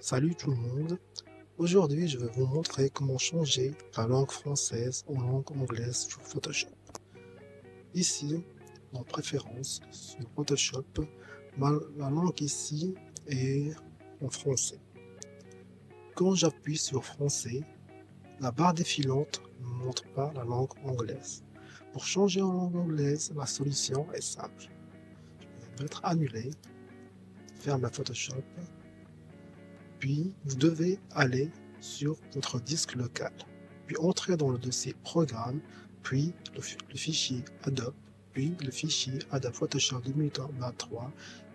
Salut tout le monde. Aujourd'hui, je vais vous montrer comment changer la langue française en langue anglaise sur Photoshop. Ici, en préférence, sur Photoshop, la langue ici est en français. Quand j'appuie sur français, la barre défilante ne montre pas la langue anglaise. Pour changer en langue anglaise, la solution est simple. Je vais mettre annuler, fermer Photoshop, puis vous devez aller sur votre disque local, puis entrer dans le dossier Programme, puis le fichier Adobe, puis le fichier Adobe Photoshop 2023,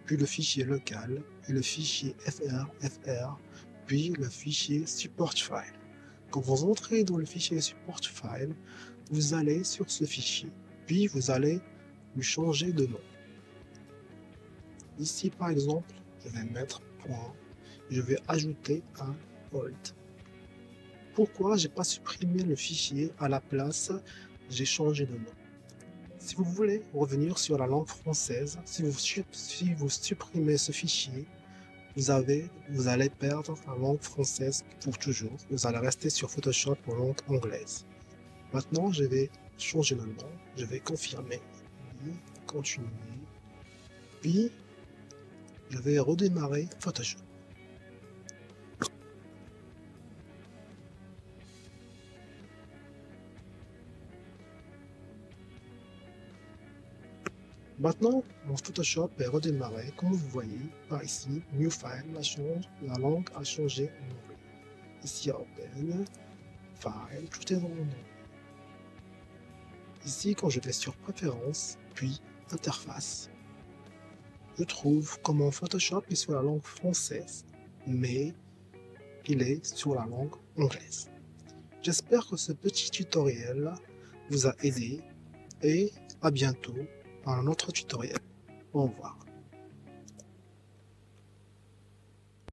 puis le fichier local et le fichier FR, puis le fichier Support File. Quand vous entrez dans le fichier Support File, vous allez sur ce fichier, puis vous allez lui changer de nom. Ici par exemple, je vais mettre point. Je vais ajouter un hold. Pourquoi j'ai pas supprimé le fichier à la place, j'ai changé de nom. Si vous voulez revenir sur la langue française, si vous supprimez ce fichier, vous allez perdre la langue française pour toujours. Vous allez rester sur Photoshop en langue anglaise. Maintenant, je vais changer le nom. Je vais confirmer, continuer, puis je vais redémarrer Photoshop. Maintenant, mon Photoshop est redémarré. Comme vous voyez, par ici, New File, la langue a changé en anglais. Ici, Open, File, tout est en anglais. Ici, quand je vais sur Préférences, puis Interface, je trouve que mon Photoshop est sur la langue française, mais il est sur la langue anglaise. J'espère que ce petit tutoriel vous a aidé et à bientôt dans un autre tutoriel. Au revoir.